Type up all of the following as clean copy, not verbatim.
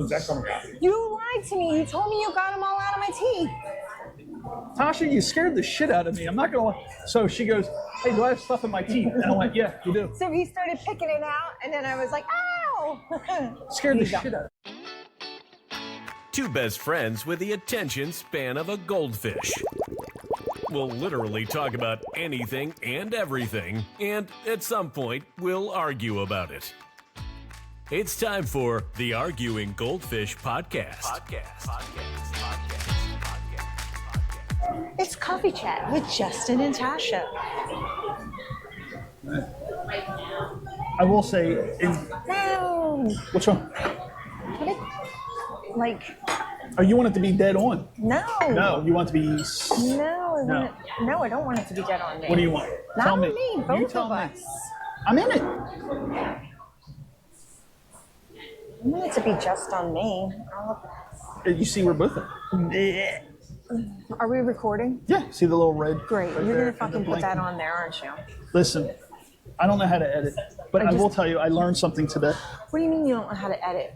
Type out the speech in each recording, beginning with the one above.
You lied to me. You told me you got them all out of my teeth. Tasha, you scared the shit out of me. I'm not going to lie. So she goes, hey, do I have stuff in my teeth? And I went, yeah, you do. So he started picking it out, and then I was like, ow! Scared the shit out of me. Two best friends with the attention span of a goldfish. We'll literally talk about anything and everything, and at some point, we'll argue about it. It's time for the Arguing Goldfish podcast. It's Coffee Chat with Justin and Tasha. I will say, No! what's wrong? Like, Oh, you want it to be dead on? no. No, you want it to be... No, I don't want it to be dead on me. What do you want? Not tell on me. me, You both tell of me. us. I'm in it. I want it to be just on me. You see, we're both in it. Are we recording? Yeah, see the little red? Great. right You're there going to fucking in the put that blanket? on there, aren't you? Listen, I don't know how to edit, but I will tell you, I learned something today. What do you mean you don't know how to edit?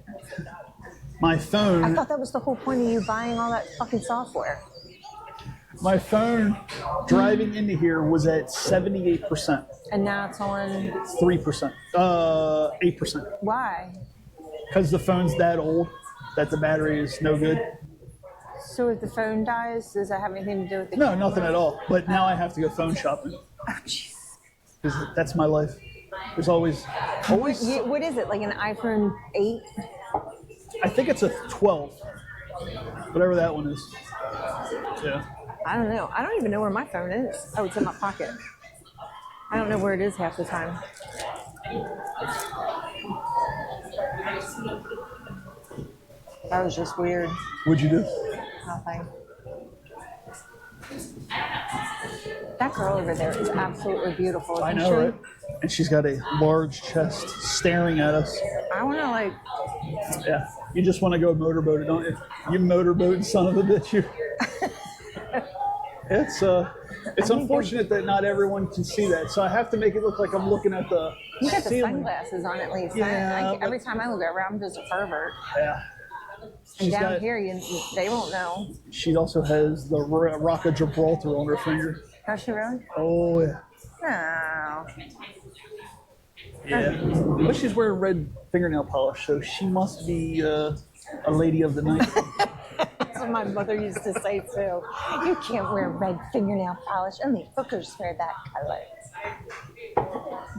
My I phone, thought that was the whole point of you buying all that fucking software. my phone driving into here was at 78%, And now it's on... 3%, 8%. Why? Because the phone's that old that the battery is no good. So if the phone dies, does that have anything to do with the No, camera? nothing at all. But now I have to go phone shopping. Oh, jeez. 'Cause that's my life. There's always. What is it, like an iPhone 8? I think it's a 12, whatever that one is. Yeah. I don't know. I don't even know where my phone is. Oh, it's in my pocket. I don't know where it is half the time. That was just weird. What'd you do? Nothing. That girl over there is absolutely beautiful. I isn't know, she? right? And she's got a large chest staring at us. I want to like. Yeah. You just want to go motorboating, don't you? You motorboating son of a bitch. You. It's unfortunate that not everyone can see that. So I have to make it look like I'm looking at the You got the ceiling. sunglasses on at least. Yeah, Every time I look around, I'm just a pervert. Yeah. And down here, they won't know. She also has the Rock of Gibraltar on her finger. Does she really? Oh, yeah. No. Yeah. But she's wearing red fingernail polish, so she must be a lady of the night. That's what my mother used to say too. You can't wear red fingernail polish. Only hookers wear that color.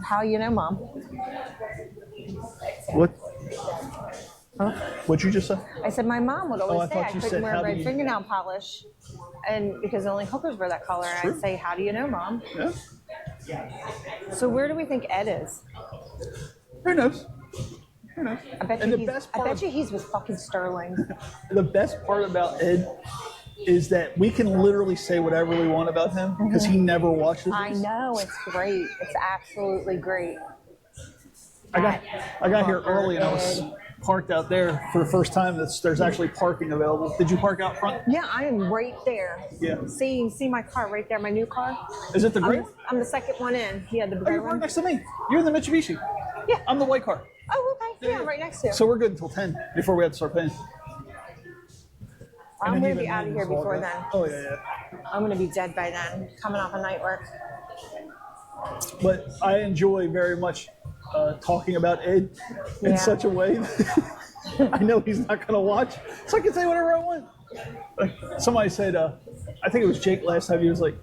How you know, Mom? What? Huh? What'd you just say? I said my mom would always I say I thought you couldn't said, wear how do red you- fingernail polish, and because only hookers wear that color. And I'd say, "How do you know, Mom?" Yeah. So where do we think Ed is? Who knows? Who knows? I bet And you, the best I part bet you he's with fucking Sterling. The best part about Ed is that we can literally say whatever we want about him because he never watches I this. know, it's great. It's absolutely great. I got here early and I was parked out there for the first time. There's actually parking available. Did you park out front? Yeah, I am right there. Yeah. See my car right there, my new car? Is it the gray one? I'm the second one in. Yeah, the Oh, gray you're right one. next to me. You're in the Mitsubishi. Yeah. I'm the white car. Oh, okay. Yeah, I'm right next to you. So we're good until 10 before we have to start paying. I'm And going then to be out of even here then, before it's then. all good. Oh, yeah. I'm going to be dead by then, coming off a night work. But I enjoy very much talking about Ed in Yeah. such a way that I know he's not going to watch, so I can say whatever I want. Like somebody said, I think it was Jake last time. He was like,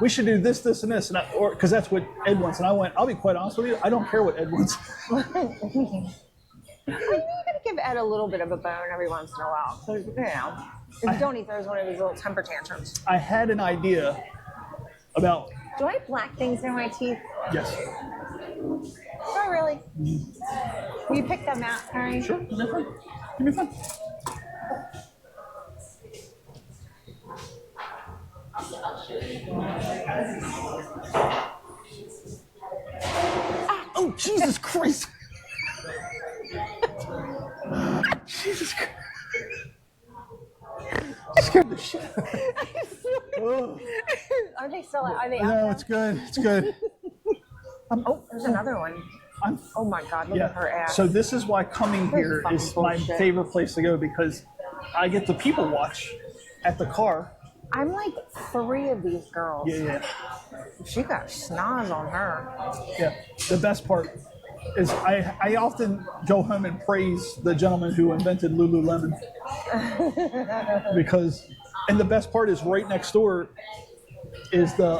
"We should do this, this, and this," and because that's what Ed wants. And I went, "I'll be quite honest with you. I don't care what Ed wants." You gotta give Ed a little bit of a bone every once in a while. So, don't he throws one of his little temper tantrums. I had an idea about Do I have black things in my teeth? yes. Not really. Will you pick them out, Harry? Sure, give me a phone. Give me a phone. Ah, oh, Jesus Christ! Jesus Christ! Scared the shit. Oh. Are they still? Are they out No, there? it's good. It's good. Oh, there's another one. Oh my God, look at her ass. So this is why coming here fucking is my bullshit. favorite place to go, because I get to people watch at the car. I'm like 3 of these girls. Yeah. She got schnoz on her. Yeah. The best part is I often go home and praise the gentleman who invented Lululemon. And the best part is right next door is the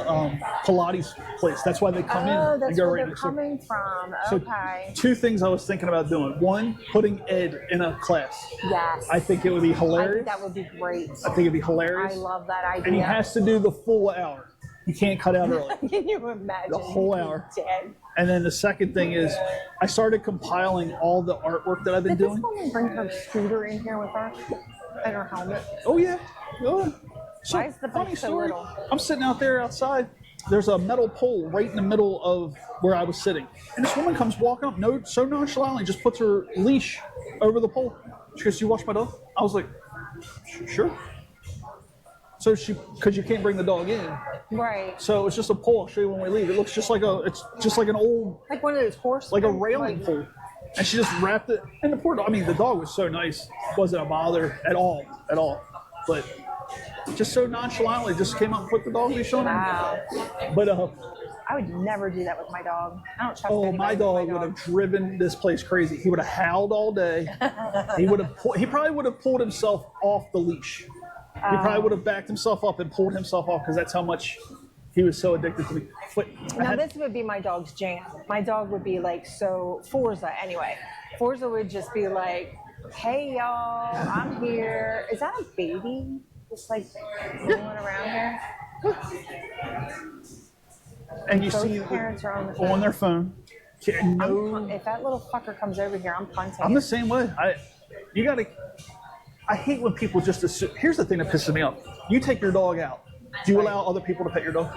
Pilates place. That's why they come in and That's go where right they're next door. coming from. So Okay. 2 things I was thinking about doing. 1, putting Ed in a class. Yes. I think it would be I think hilarious. that would be great. I think it'd be hilarious. I love that idea. And he has to do the full hour. He can't cut out early. Can you imagine? The whole He'd be hour. Dead. And then the second thing is, I started compiling all the artwork that I've been Did this doing. woman bring her scooter in here with her? And her helmet? Oh yeah. Oh. So, Why is the funny bike so story. little? I'm sitting out there outside. There's a metal pole right in the middle of where I was sitting, and this woman comes walking up, so nonchalantly, just puts her leash over the pole. She goes, "You wash my dog?" I was like, "Sure." So because you can't bring the dog in, Right. so it's just a pole. I'll show you when we leave. It looks just like it's just like an old, Like one of those horse. like a railing pole, and she just wrapped it. And the poor dog. I mean, the dog was so nice, wasn't a bother at all, but. Just so nonchalantly, just came up and put the dog leash on her. Wow. But I would never do that with my dog. I don't trust anybody my with dog would have driven this place crazy. He would have howled all day. He probably would have pulled himself off the leash. He probably would have backed himself up and pulled himself off because that's how much he was so addicted to me. But Now this would be my dog's jam. My dog would be like, so Forza anyway. Forza would just be like, "Hey y'all, I'm here." Is that a baby? Just like rolling around here. and you Both see parents are on the on their phone. If that little fucker comes over here, I'm punting. I'm the same way. I hate when people just assume. Here's the thing that pisses me off. You take your dog out. Do you allow other people to pet your dog?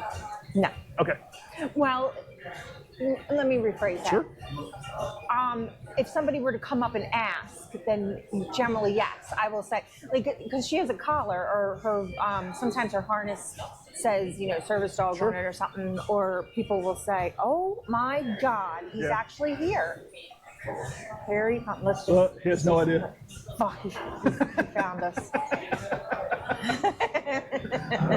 No. Okay. Well, let me rephrase that. Sure. If somebody were to come up and ask, then generally yes, I will say, like, because she has a collar or her, sometimes her harness says, service dog Sure. on it or something, or people will say, "Oh my God, he's actually here." Here he comes. Let's just. He has no idea. Fuck, he found us.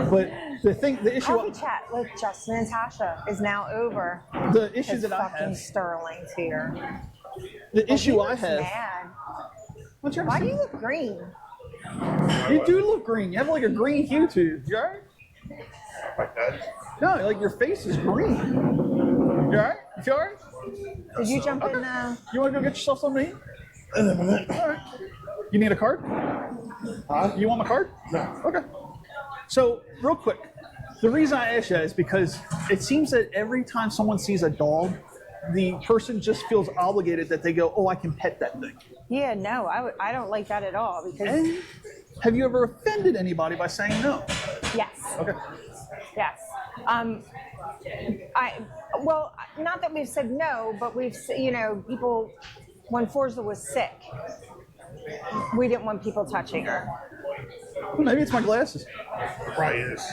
But the issue, Coffee chat with Justin and Tasha is now over. the issue Because that I fucking have, Sterling's here. the issue He I looks have. mad. What's your Why do you look green? You do look green. You have like a green hue to you. You alright? Like that? No, like your face is green. You alright? You feel alright? Did you jump in? You want to go get yourself something to eat? In a minute. Alright. You need a card? Huh? You want my card? No. Okay. So, real quick, the reason I ask that is because it seems that every time someone sees a dog, the person just feels obligated that they go, "Oh, I can pet that thing." Yeah, no, I don't like that at all because And have you ever offended anybody by saying no? yes, Okay. yes. Well, not that we've said no, but we've people when Forza was sick, we didn't want people touching her. Maybe it's my glasses. Probably is.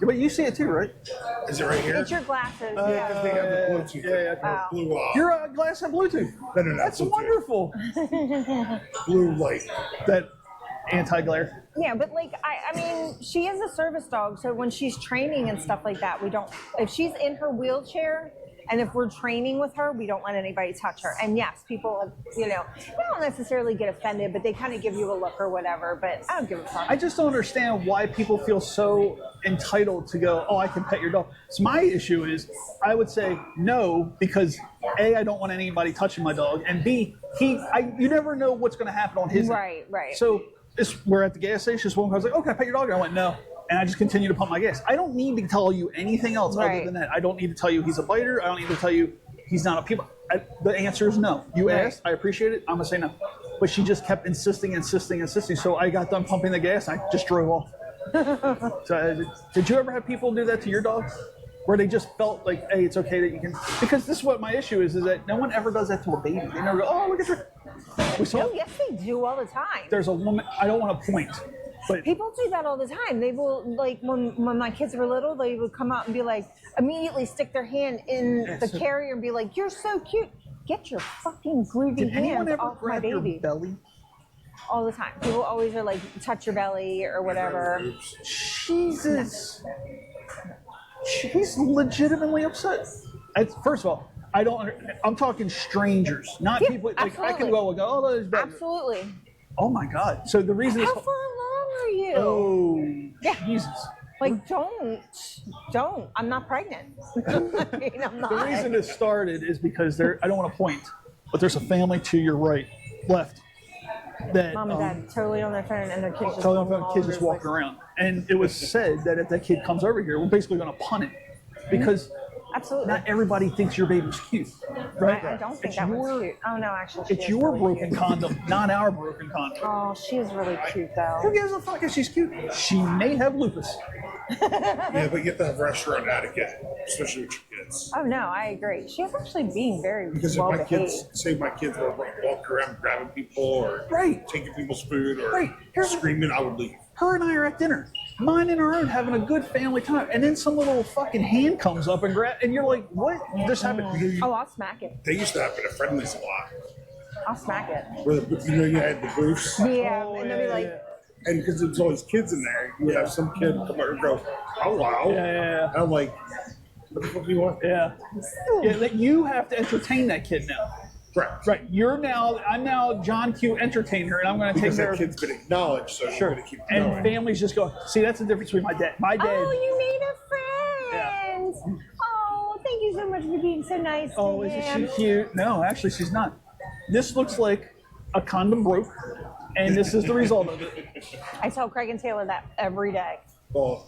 But you see it too, right? Is it right here? It's your glasses. Because they have the Bluetooth. yeah. Wow. Blue, Your glass have Bluetooth. No, That's Bluetooth. wonderful. Blue light. That anti-glare. Yeah, but like I mean, she is a service dog, so when she's training and stuff like that, we don't. If she's in her wheelchair, and if we're training with her, we don't let anybody touch her. And yes, people, they don't necessarily get offended, but they kind of give you a look or whatever. But I don't give a fuck. I just don't understand why people feel so entitled to go, "Oh, I can pet your dog." So my issue is, I would say no because A, I don't want anybody touching my dog, and B, you never know what's going to happen on his end. Right. So we're at the gas station. This woman was like, "Oh, can I pet your dog?" And I went, "No." And I just continue to pump my gas. I don't need to tell you anything else other than that. I don't need to tell you he's a biter. I don't need to tell you he's not a people. The answer is no. You asked. I appreciate it. I'm going to say no. But she just kept insisting. So I got done pumping the gas. And I just drove off. So did you ever have people do that to your dogs? Where they just felt like, hey, it's okay that you can. Because this is what my issue is that no one ever does that to a baby. They never go, "Oh, look at her." We saw, Oh, yes, they do all the time. there's a woman, I don't want to point. But People do that all the time. They will, like, when my kids were little, they would come out and be like, immediately stick their hand in the carrier and be like, "You're so cute." get your fucking groovy Did anyone hands ever off my grab your baby. belly? All the time. People always are like, touch your belly or whatever. Jesus. She's legitimately upset. First of all, I'm talking strangers, not Yeah, people. Like I absolutely. can go and go, oh, there's belly. Absolutely. Oh my God. So the reason is. How far along are you? Oh, Yeah. Jesus. Like, don't. I'm not pregnant. I mean, I'm not. The reason it started is because I don't want to point, but there's a family to your left, that Mom and Dad totally on their phone and their kids just totally rolling all kids over just the walking place. around. And it was said that if that kid comes over here, we're basically going to punt it because Absolutely. not everybody thinks your baby's cute, right? I don't think It's that your, one's cute. Oh no, actually, she It's is your really broken cute. condom, not our broken condom. Oh, she's really cute though. Who gives a fuck if she's cute? She may have lupus. Yeah, but you have to have restaurant etiquette, especially with your kids. Oh no, I agree. She's actually being very Because well if my behaved. kids, say my kids were walking around grabbing people or Right. taking people's food or Right. screaming, I would leave. Her and I are at dinner, minding our own, having a good family time, and then some little fucking hand comes up and and you're like, what just happened? Oh, I'll smack it. They used to happen at Friendly's a lot. I'll smack it. Where you had the booths. Yeah, Oh, and they'll be like, And because there's always kids in there, you have some kid come over and go, oh wow. Yeah. And I'm like, what the fuck do you want? Yeah. That you have to entertain that kid now. Correct. Right. I'm now John Q. Entertainer, and I'm going to take Because care that of kid's been acknowledged, so Sure. you're going to keep And going. families just go, see, that's the difference between my dad. My dad. oh, you made a friend. Oh, thank you so much for being so nice to Oh, isn't him. she cute? No, actually, she's not. This looks like a condom broke, and this is the result of it. I tell Craig and Taylor that every day. Well,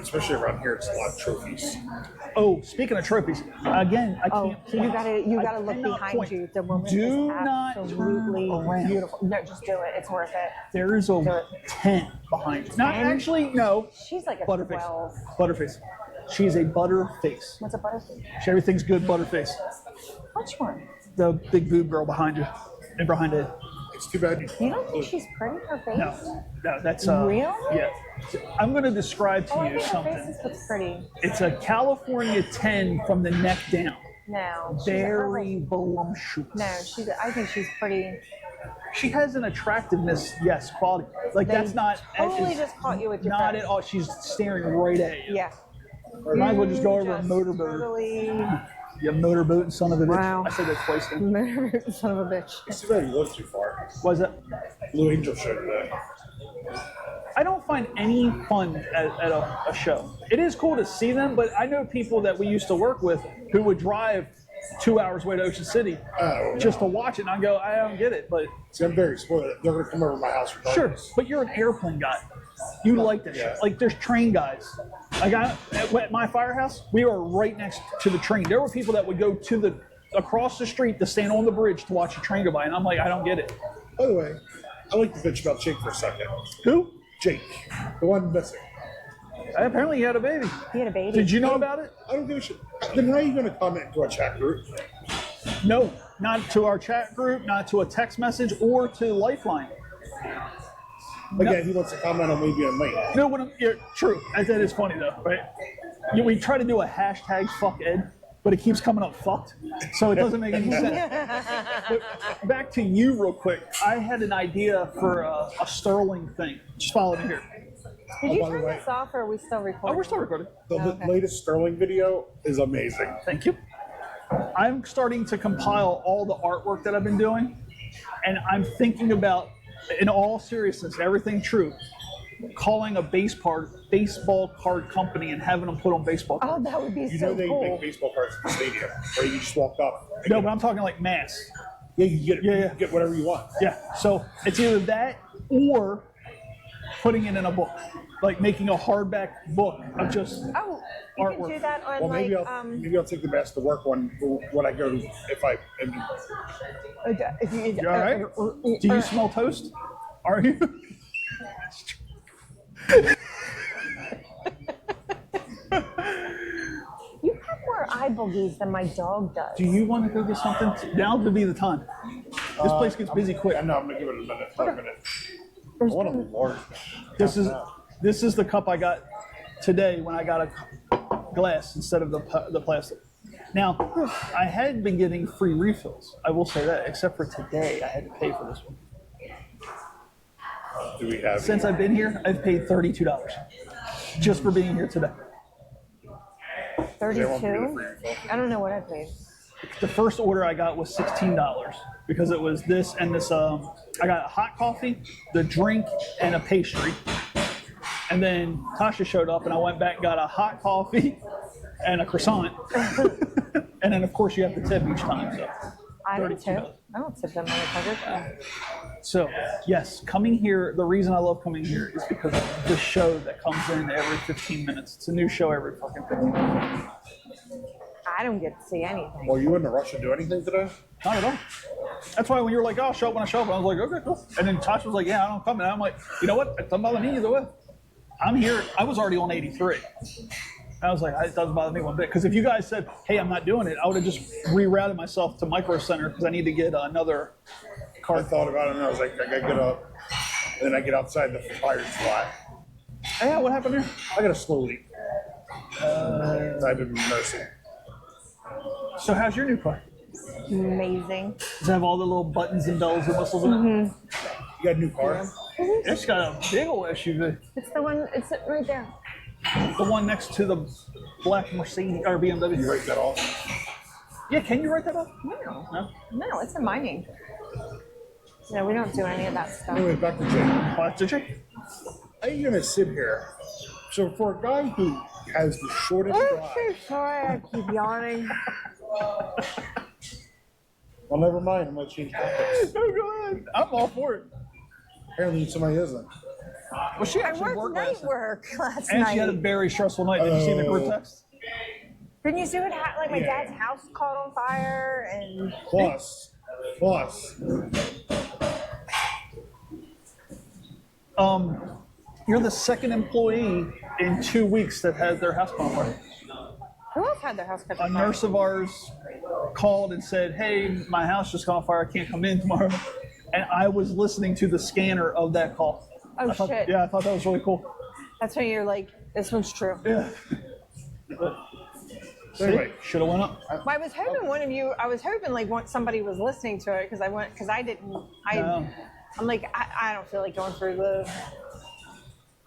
especially around here, it's a lot of trophies. Oh, speaking of trophies, again, I Oh, can't point. you gotta I look cannot behind point. you. The woman Do is not absolutely turn around. beautiful. No, just do it. It's worth it. There's a 10 behind you. Not 10? actually, no. She's like a Butterface. 12. Butterface. She's a butterface. What's a butterfly? Everything's good, butterface. Which one? The big boob girl behind you and behind it. It's too bad You don't think she's pretty? Her face? No, that's Really? Yeah. I'm going to describe to Oh, I you think her something. face is pretty. It's a California 10 from the neck down. No. Very voluptuous. No, I think she's pretty. She has an attractiveness, yes, quality. Like They that's not. totally it's just caught you with your Not phone. at all. She's staring right at you. Yeah. Might as well just go over Just and motorboat. Totally. You motorboat, son of a bitch. Wow. I said that twice then. Son of a bitch. It's too bad you look too far. Was it? Blue Angel showed today. I don't find any fun at a show. It is cool to see them, but I know people that we used to work with who would drive 2 hours away to Ocean City just to watch it, and I go, I don't get it, but See, I'm very spoiled. They're going to come over to my house sure. regardless. But you're an airplane guy. You like that shit. Like there's train guys. Like at my firehouse, we were right next to the train. There were people that would go to across the street to stand on the bridge to watch a train go by, and I'm like, I don't get it. By the way, I like to bitch about Jake for a second. Who? Jake, the one missing. Apparently he had a baby. He had a baby. Did you know about it? I don't give a shit. Then how are you going to comment to our chat group? No, not to our chat group, not to a text message, or to Lifeline. Again, he wants to comment on maybe on late. No, true. That is funny though, right? We try to do a hashtag fuck Ed, but it keeps coming up fucked, so it doesn't make any sense. But back to you real quick. I had an idea for a Sterling thing. Just follow me here. Did you by the turn way- this off or are we still recording? Oh, we're still recording. The Okay. latest Sterling video is amazing. Thank you. I'm starting to compile all the artwork that I've been doing, and I'm thinking about, in all seriousness, everything true, calling a baseball card company and having them put on baseball cards. Oh, that would be You so know they cool. make baseball cards at the stadium, where you just walk up. and No, get but it. I'm talking like mass. Yeah, you get it. Yeah, You yeah. can get whatever you want. Yeah, so it's either that or putting it in a book, like making a hardback book of just Oh, you Artwork. can do that on Well, maybe like I'll take the best to work one when I go to if I. if you. You all right? Do you smell toast? Are you? You have more eye boogies than my dog does. Do you want to go get something? Now would be the time. This place gets busy quick. I know I'm gonna give it a minute. For a minute. I There's want a been- large. This is the cup I got today when I got a glass instead of the plastic. Now, I had been getting free refills. I will say that, except for today, I had to pay for this one. Do we have? Since I've been here, I've paid $32 just for being here today. 32? I don't know what I paid. The first order I got was $16 because it was this and this. I got a hot coffee, the drink, and a pastry. And then Tasha showed up, and I went back and got a hot coffee and a croissant. And then, of course, you have to tip each time. So I don't tip. I don't tip them motherfuckers. So, yes, coming here, the reason I love coming here is because of the show that comes in every 15 minutes. It's a new show every fucking 15 minutes. I don't get to see anything. Well, you in the rush to do anything today? Not at all. That's why when you were like, oh, I'll show up when I show up, I was like, okay, cool. And then Tasha was like, yeah, I don't come. And I'm like, you know what? It doesn't bother me either way. I'm here. I was already on 83. I was like, it doesn't bother me one bit. Because if you guys said, hey, I'm not doing it, I would have just rerouted myself to Micro Center because I need to get another I thought about it and I was like, I gotta get up. And then I get outside, the fire's fly. Oh, yeah, what happened there? I got a slow leak. I've been nursing. So how's your new car? Amazing. Does it have all the little buttons and bells and whistles in it? You got a new car? It's got a big old SUV. It's the one, it's right there. The one next to the black Mercedes or BMW. You write that off? Yeah, can you write that up? No, it's in my name. No, we don't do any of that stuff. Anyway, back to Jake. What, did you? How are you gonna sit here? So for a guy who has the shortest I'm drive, so sorry, I keep yawning. well, never mind. I'm gonna change topics. No, go ahead. I'm all for it. Apparently, somebody isn't. Well, she I actually worked worked night last work last and night. she had a very stressful night. Did you see the group text? Didn't you see what happened? Like my Yeah. dad's house caught on fire and Plus, You're the second employee in 2 weeks that had their house caught on fire. who else had their house caught A on fire? nurse of ours called and said, hey, my house just caught on fire. I can't come in tomorrow. And I was listening to the scanner of that call. Oh, I thought, shit. Yeah, I thought that was really cool. That's when you're like, this one's true. Yeah. Anyway. Should have went up. Well, I was hoping I was hoping like somebody was listening to it because I No. I'm like, I don't feel like going through the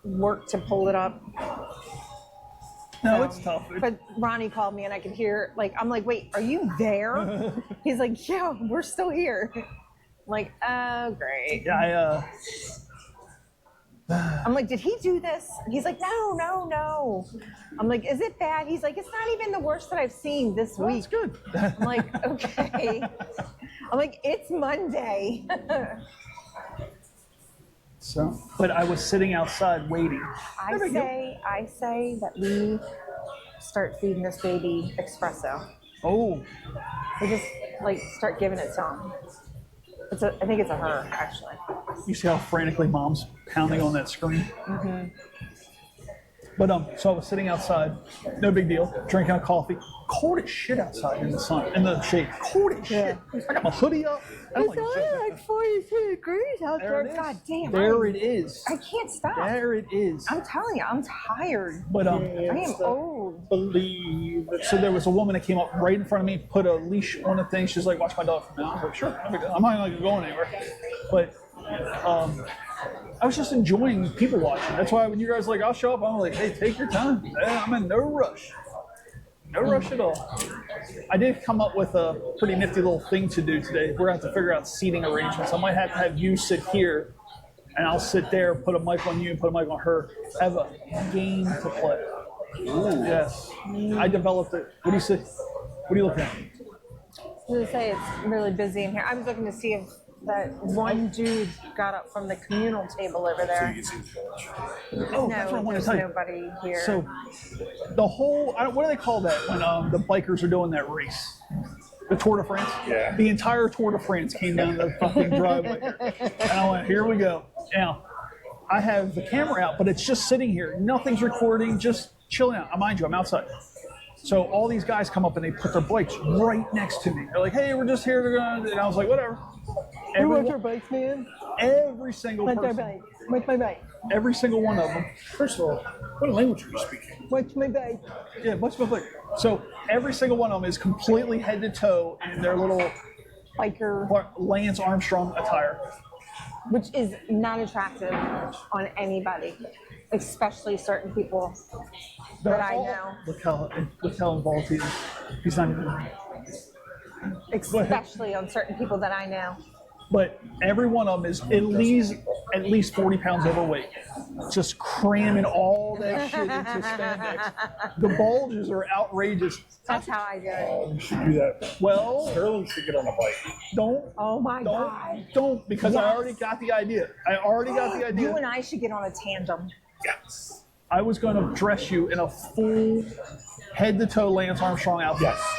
work to pull it up. No, So, it's tough. But Ronnie called me and I could hear, like, I'm like, wait, are you there? He's like, yeah, we're still here. I'm like, oh, great. Yeah, I'm like, did he do this? He's like, no. I'm like, is it bad? He's like, it's not even the worst that I've seen this well, week. it's good. I'm like, okay. I'm like, it's Monday. So, but I was sitting outside waiting. I say that we start feeding this baby espresso. Oh, We just like start giving it some. I think it's a her actually. you see how frantically mom's pounding on that screen? Mm-hmm. But so I was sitting outside, no big deal, drinking a coffee. Cold as shit outside in the sun, in the shade. Cold as shit. I got my hoodie up. I'm It's like, only like 42 degrees out there there. it is. God damn. There it is. I can't stop. There it is. I'm telling you, I'm tired. But I am old. Believe. so there was a woman that came up right in front of me, put a leash on the thing. She's like, "Watch my dog from now." I was like, "Sure." I'm not like going anywhere. But I was just enjoying people watching. That's why when you guys like, I'll show up. I'm like, hey, take your time. I'm in no rush. No rush at all. I did come up with a pretty nifty little thing to do today. We're going to have to figure out seating arrangements. I might have to have you sit here, and I'll sit there, put a mic on you, and put a mic on her. Have a game to play. Ooh. Yes. I developed it. What do you say? What are you looking at? I was gonna say it's really busy in here. I was looking to see if that one dude got up from the communal table over there. Oh, that's what I No, wanted to there's tell you. nobody here. So, the whole, what do they call that when the bikers are doing that race? The Tour de France? Yeah. The entire Tour de France came down the fucking driveway. And I went, here we go. Now, I have the camera out, but it's just sitting here. Nothing's recording, just chilling out. Mind you, I'm outside. So all these guys come up and they put their bikes right next to me. They're like, hey, we're just here to go. And I was like, whatever. Everyone, bikes, man? every single person, bike? What's my bike? every single one of them. First of all, what language are you speaking? What's my bike? Yeah, what's my like? So every single one of them is completely head to toe in their little Biker. Lance Armstrong attire. Which is not attractive on anybody, especially certain people that I know. Look how involved he is. He's not even. Especially on certain people that I know. But every one of them is at least 40 pounds overweight. Just cramming all that shit into spandex. The bulges are outrageous. That's how I do it. Oh, you should do that. Well, Sterling should get on a bike. don't. Oh my God. Don't, because I Yes. already got the idea. You and I should get on a tandem. Yes. I was going to dress you in a full head to toe Lance Armstrong outfit. Yes.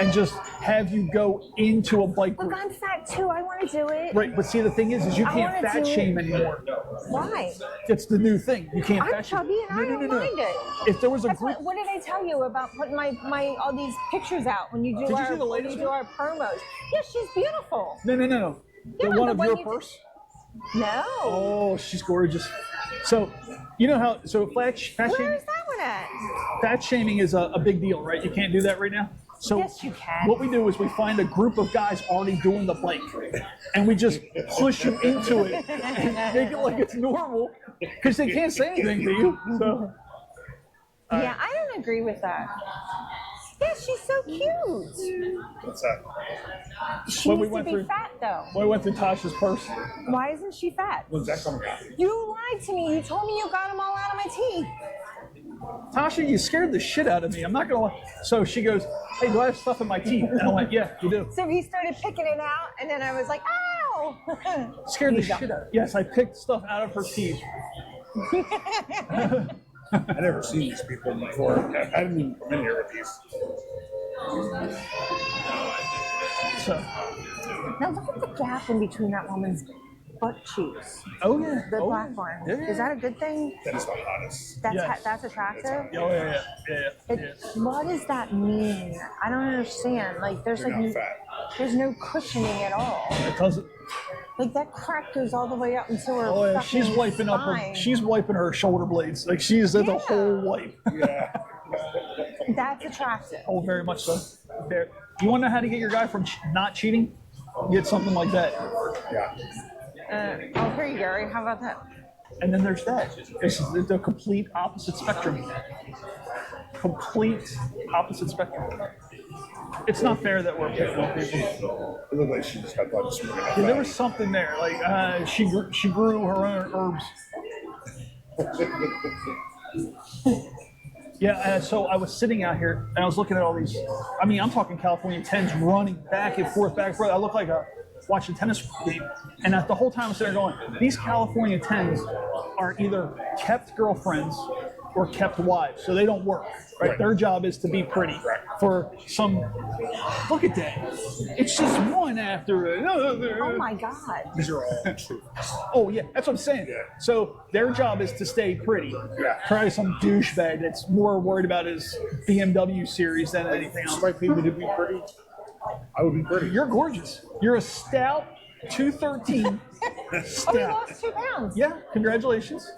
And just have you go into a bike Look, group. I'm fat too. I want to do it. Right, but see, the thing is you I can't wanna fat do shame it. anymore. Why? It's the new thing. You can't I'm fat shame. chubby and I don't mind it. If there was a That's group, what did I tell you about putting my all these pictures out when you do Did you our see the when latest you do one? our promos? Yeah, she's beautiful. no. Yeah, The one the of one your you purse. No. Oh, she's gorgeous. So, you know how fat Where shaming, is that one at? fat shaming is a big deal, right? You can't do that right now. So Yes, you can. what we do is we find a group of guys already doing the bike, and we just push you into it and make it like it's normal, because they can't say anything to you. So, Yeah, I don't agree with that. Yeah, she's so cute. What's that? She When we needs to went be through- fat though. when I went through Tasha's purse, Why isn't she fat? When's that coming out? You lied to me. You told me you got them all out of my teeth. Tasha, you scared the shit out of me. I'm not gonna lie. So she goes, "Hey, do I have stuff in my teeth?" And I went, "Yeah, you do." So he started picking it out, and then I was like, "Ow!" Scared the You go. shit out. Yes, I picked stuff out of her teeth. I never seen these people before. I didn't even come in here with these. So, Now look at the gap in between that woman's butt cheeks. oh yeah, The oh, black one. Yeah. Is that a good thing? That is the hottest. That's Yes. that's attractive. Oh yeah. What does that mean? I don't understand. Like there's You're like not fat. there's no cushioning at all. It doesn't. Like that crack goes all the way up into her. Oh yeah, fucking she's wiping up her. spine. She's wiping her shoulder blades. Like she's at the Yeah. whole wipe. Yeah. That's attractive. Oh, very much so. There. You want to know how to get your guy from not cheating? Get something like that. Yeah. Oh, here you go. How about that? And then there's that. It's the complete opposite spectrum. Complete opposite spectrum. It's not fair that we're picking on people. It looked like she just got done smoking that Yeah, there fat. was something there. Like she grew her own herbs. Yeah, so I was sitting out here and I was looking at all these. I mean, I'm talking California 10s running back and forth, back and forth. I look like a watching a tennis game. And the whole time I'm sitting there going, these California 10s are either kept girlfriends or kept wives, so they don't work. Right? Their job is to be pretty. For some, look at that. It's just one after another. Oh my God. These are all true. Oh yeah, that's what I'm saying. Yeah. So their job is to stay pretty. Yeah. Try some douchebag that's more worried about his BMW series than anything else. Somebody paid me to be pretty. I would be pretty. You're gorgeous. You're a stout 213. Oh, you Stout. lost 2 pounds. Yeah, congratulations.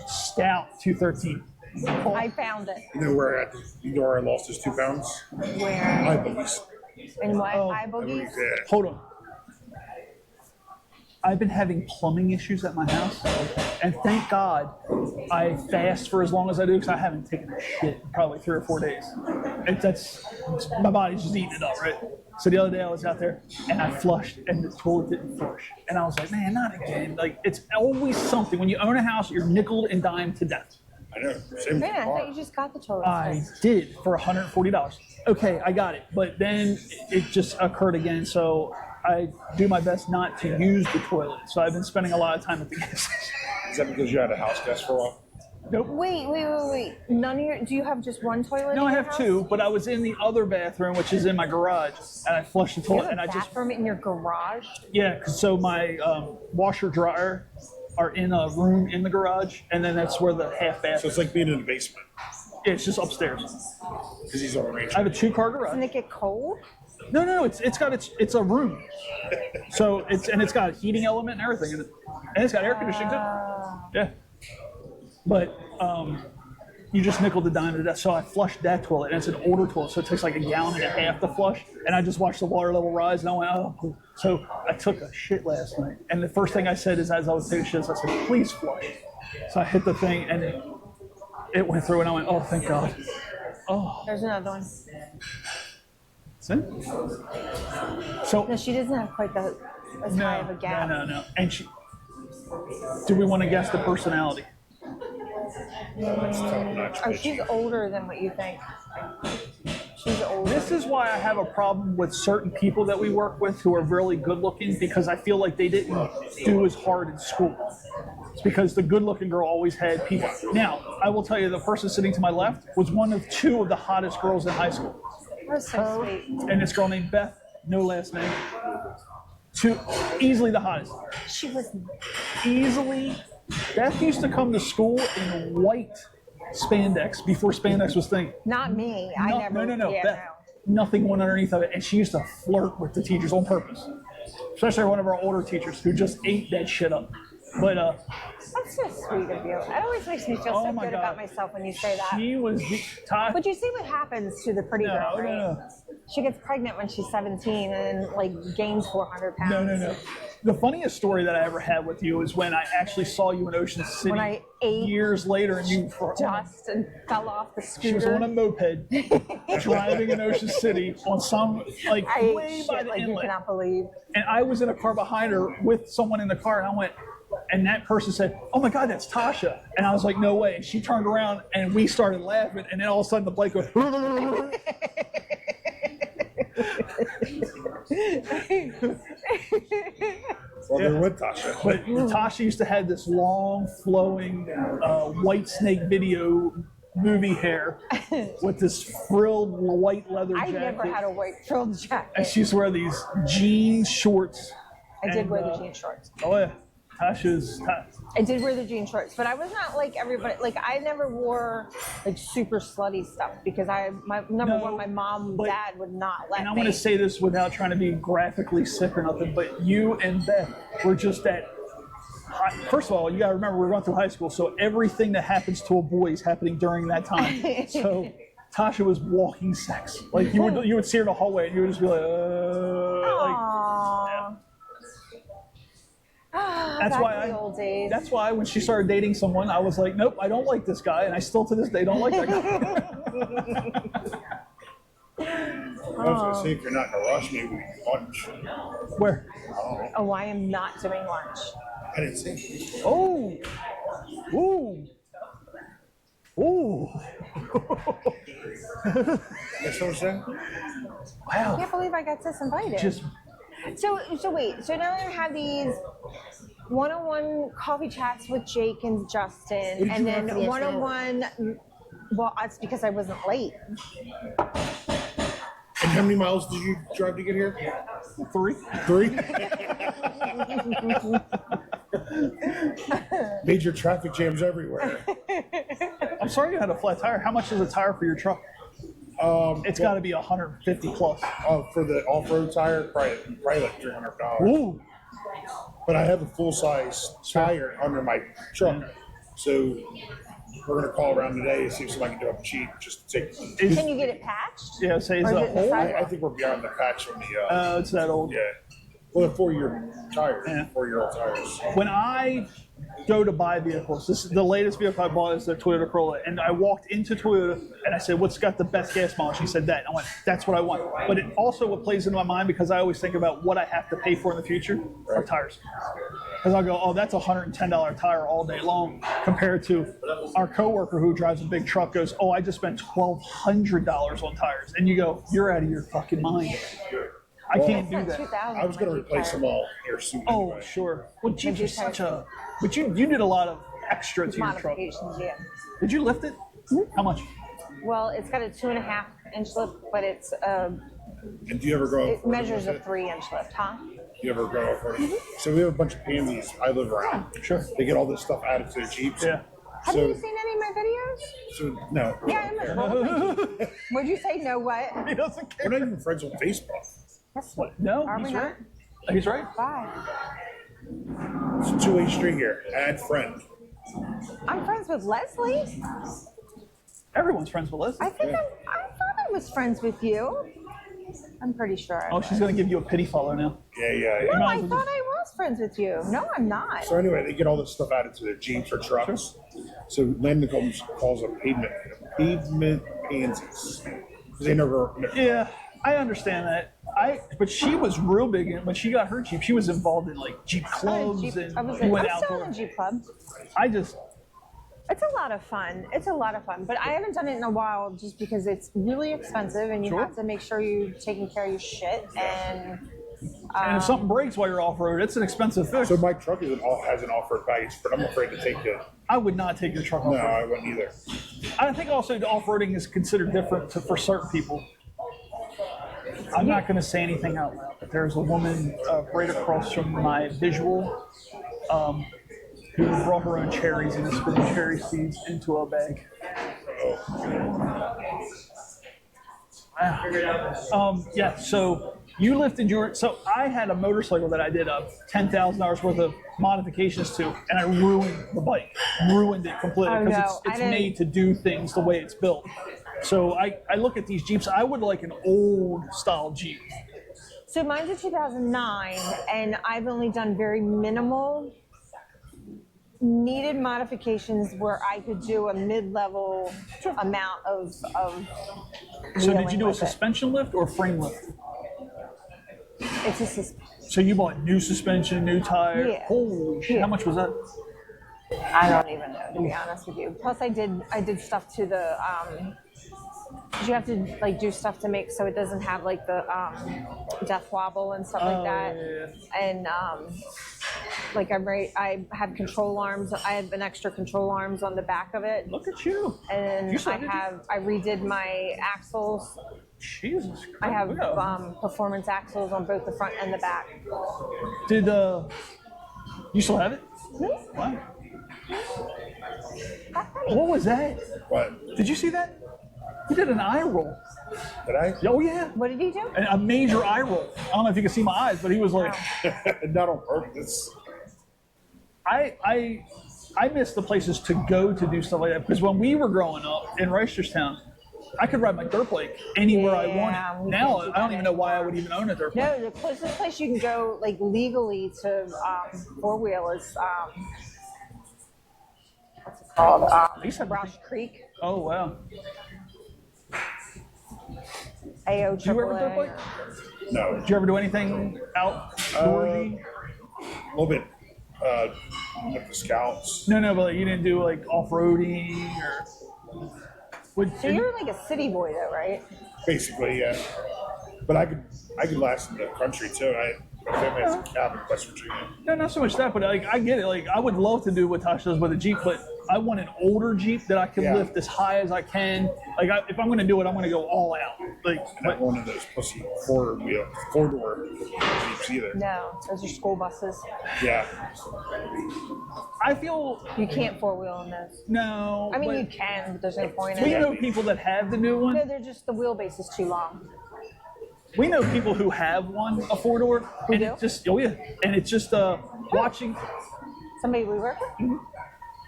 Stout 213. I found it. You know where I lost his 2 pounds? Where? I believe. In what? Oh. Eye boogies? Yeah. Hold on. I've been having plumbing issues at my house, and thank God I fast for as long as I do because I haven't taken a shit in probably 3 or 4 days. My body's just eating it up, right? So the other day I was out there and I flushed and the toilet didn't flush, and I was like, man, not again. Like it's always something. When you own a house, you're nickel and dime to death. I know. Same Man, I car. thought you just got the toilet. I did for $140. Okay, I got it, but then it just occurred again. So I do my best not to use the toilet. So I've been spending a lot of time at the gas station. Is that because you had a house guest for a while? Nope. Wait. None of your. Do you have just one toilet? No, in I your have house? 2, but I was in the other bathroom, which is in my garage, and I flushed the You toilet, have and a I just bathroom in your garage? yeah. 'Cause so my washer dryer are in a room in the garage, and then that's where the half So bath. it's like being in the basement Yeah, it's just upstairs. because he's on the range. I have a 2-car Doesn't garage. it get cold? No. It's a room. So it's got a heating element and everything in it, and it's got air conditioning too. Yeah. But you just nickel and dime to death. So I flushed that toilet, and it's an older toilet, so it takes like a gallon and a half to flush. And I just watched the water level rise, and I went, oh. So I took a shit last night, and the first thing I said is, as I was taking shits, I said, please flush. So I hit the thing, and it went through, and I went, oh, thank God. Oh. There's another one. See? So No, she doesn't have quite as high of a gap. No. And do we want to guess the personality? Oh, she's older than what you think. She's older. This is why I have a problem with certain people that we work with who are really good looking, because I feel like they didn't do as hard in school. It's because the good looking girl always had people. Now, I will tell you, the person sitting to my left was one of two of the hottest girls in high school. That's so sweet. And this girl named Beth, no last name. Easily the hottest. She was Easily. Beth used to come to school in white spandex before spandex was thing. not me. I never. No. Yeah, Beth, nothing went underneath of it, and she used to flirt with the teachers on purpose. Especially one of our older teachers who just ate that shit up. But That's so sweet of you. It always makes me feel so my good God. about myself when you say that. she was But you see what happens to the pretty girl, right? No. She gets pregnant when she's 17 and like gains 400 pounds. No. The funniest story that I ever had with you is when I actually saw you in Ocean City When I ate years later, and you dust and fell off the scooter. She was on a moped driving in Ocean City on some like I way ate by shit the like you inlet. cannot believe. And I was in a car behind her with someone in the car, and I went, and that person said, "Oh my God, that's Tasha." And I was like, "No way." And she turned around, and we started laughing, and then all of a sudden the bike goes. Well, they're with Tasha. But Tasha used to have this long, flowing White Snake video movie hair with this frilled white leather I jacket. never had a white frilled jacket. And she used to wear these jean shorts. I did and, wear the jean shorts. Oh yeah, I did wear the jean shorts, but I was not like everybody. Like I never wore like super slutty stuff because my mom, but- dad would not let And me. I'm going to say this without trying to be graphically sick or nothing, but you and Beth were just that. First of all, you got to remember we're going through high school, so everything that happens to a boy is happening during that time. So Tasha was walking sex. Like you would see her in the hallway, and you would just be like, Aww. That's Back why in the old days. That's why when she started dating someone, I was like, nope, I don't like this guy, and I still to this day don't like that guy. I was going to say, if you're not in a rush, maybe we can lunch. Where? Oh, I am not doing lunch. I didn't see. Oh, ooh, ooh. That's what I'm saying? I Wow. can't believe I got disinvited. Just So wait. So now we have these one-on-one coffee chats with Jake and Justin, and then one-on-one. Well, that's because I wasn't late. And how many miles did you drive to get here? 3. 3? Major traffic jams everywhere. I'm sorry you had a flat tire. How much is a tire for your truck? It's got to be 150 plus. For the off-road tire, probably like $300. Ooh. But I have a full-size tire under my truck, so we're gonna call around today and see if somebody can do it cheap, just to take. Can you get it patched? Yeah, say is Or is it a it the hole? side- I think we're beyond the patch on the. It's that old. Yeah. Well, they're 4-year tires. Yeah. 4-year-old tires. When I go to buy vehicles, this is the latest vehicle I bought is the Toyota Corolla, and I walked into Toyota and I said, "What's got the best gas mileage?" She said that. And I went, "That's what I want." But it also what plays into my mind because I always think about what I have to pay for in the future are tires. Because I'll go, "Oh, that's a $110 tire all day long," compared to our coworker who drives a big truck goes, "Oh, I just spent $1,200 on tires," and you go, "You're out of your fucking mind." I can't do It's that. 2000. I was gonna replace them all here soon. Oh, anyway. sure. Well, you Did you such a. But you did a lot of extra to your truck. Modifications, yeah. Did you lift it? How much? Well, it's got a 2.5-inch lift, but And do you ever go? it off-road measures with a it? 3-inch lift, huh? Do you ever go off road? So we have a bunch of pansies I live around. Sure. They get all this stuff added to their Jeeps. Yeah. Have So you seen any of my videos? Goldfish? So no. Yeah, I'm a Goldfish. Would you say no what? He doesn't care. We're not even friends on Facebook. That's what. No, Are we he's not? right. He's right. Bye. It's a two-way street here. Add friend. I'm friends with Leslie. Everyone's friends with Leslie. I thought I was friends with you. I'm pretty sure. Oh, she's going to give you a pity follow now. Yeah. No, I thought I was friends with you. No, I'm not. So anyway, they get all this stuff added to their Jeeps or trucks. So Landon calls them pavement pansies. Because they never. Yeah, I understand that. But she was real big in when she got her Jeep. She was involved in like Jeep clubs I'm and still went in outdoor. a Jeep club. It's a lot of fun. It's a lot of fun. But I haven't done it in a while just because it's really expensive and you have to make sure you're taking care of your shit. And if something breaks while you're off road, it's an expensive fix. So my truck has an off-road package, but I'm afraid to take it. I would not take your truck off No, road. I wouldn't either. I think also off roading is considered different for certain people. I'm not going to say anything out loud, but there's a woman right across from my visual who brought her own cherries and spilled cherry seeds into a bag. Wow. Yeah, so you lifted so I had a motorcycle that I did $10,000 worth of modifications to, and I ruined the bike. Ruined it completely because it's made to do things the way it's built. So I look at these Jeeps, I would like an old style Jeep. so mine's a 2009 and I've only done very minimal needed modifications where I could do a mid-level amount of So did you do a wheeling with it. suspension lift or frame lift? It's a suspension. So you bought new suspension, new tire. Yeah. Holy shit! Yeah. How much was that? I don't even know, to be honest with you. Plus I did stuff to the you have to like do stuff to make so it doesn't have like the death wobble and stuff like that. Yeah. And like I have control arms. I have an extra control arms on the back of it. Look at you. And You started I redid my axles. Jesus Christ. I have Wow. performance axles on both the front and the back. Did you still have it? Hmm? Wow. That's funny. What was that? What? Did you see that? He did an eye roll. Did I? Oh yeah. What did he do? A major eye roll. I don't know if you can see my eyes, but he was like, Not on purpose. I miss the places to go to do stuff like that because when we were growing up in Reisterstown, I could ride my dirt bike anywhere I Yeah, wanted. we Now can't do I don't that even know why I anymore. would even own a dirt bike. No, the closest place you can go like legally to four-wheel is what's it called? Roush Creek. Oh wow. AO Did you ever dirt AAA. bike? No. Did you ever do anything outdoorsy? A little bit. Like the Scouts. No, but you didn't do like off-roading or. So you're like a city boy though, right? Basically, yeah. But I could last in the country too. My family has a cabin in West Virginia. No, not so much that, but like I get it. Like I would love to do what Tasha does with a Jeep, but I want an older Jeep that I can Yeah. lift as high as I can. Like if I'm going to do it, I'm going to go all out. Like, Not one of those pussy four-door Jeeps either. No, those are school buses. Yeah. I feel You can't four-wheel in those. no. I mean, but you can, but there's no point in we it. know people that have the new No, one. they're just the wheelbase is too long. We know people who have one, a four-door, and do? it's just and it's just watching. Somebody we work with?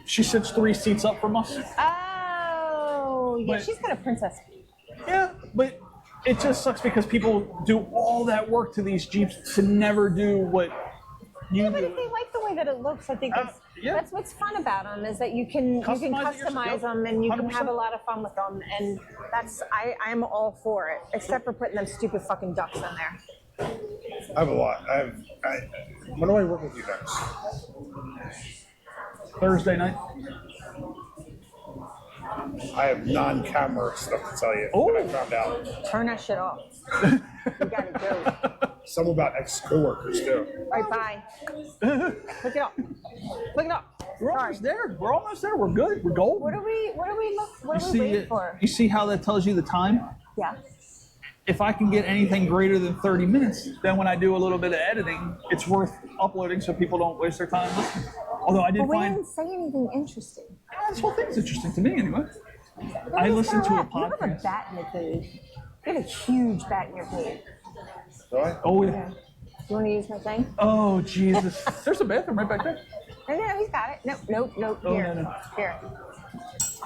She sits 3 seats up from us. Oh, yeah, But- she's got a princess. Yeah, but it just sucks because people do all that work to these Jeeps to never do what you Yeah, but do. if they like the way that it looks, I think yeah. that's what's fun about them is that you can Customize it yourself. customize Yep. them and you can 100%. have a lot of fun with them. And that's I'm all for it, except for putting them stupid fucking ducks in there. I have a lot. When do I work with you next? Thursday night. I have non-camera stuff to tell you that I found out. Turn that shit off. You gotta go. Some about ex-coworkers too. All right, bye. Look it up. Look it up. We're Sorry. almost there. We're almost there. We're good. We're golden. What are we you waiting see for? You see how that tells you the time? Yeah. If I can get anything greater than 30 minutes, then when I do a little bit of editing, it's worth uploading so people don't waste their time listening. Although I did But we find didn't say anything interesting. this whole thing's interesting to me anyway. I listened to a You have a podcast. bat in the food. You have a huge bat in your food. Do I? Oh yeah. You want to use my thing? Oh Jesus. There's a bathroom right back there. No, he's got it. Nope. Oh, Here. no. Here.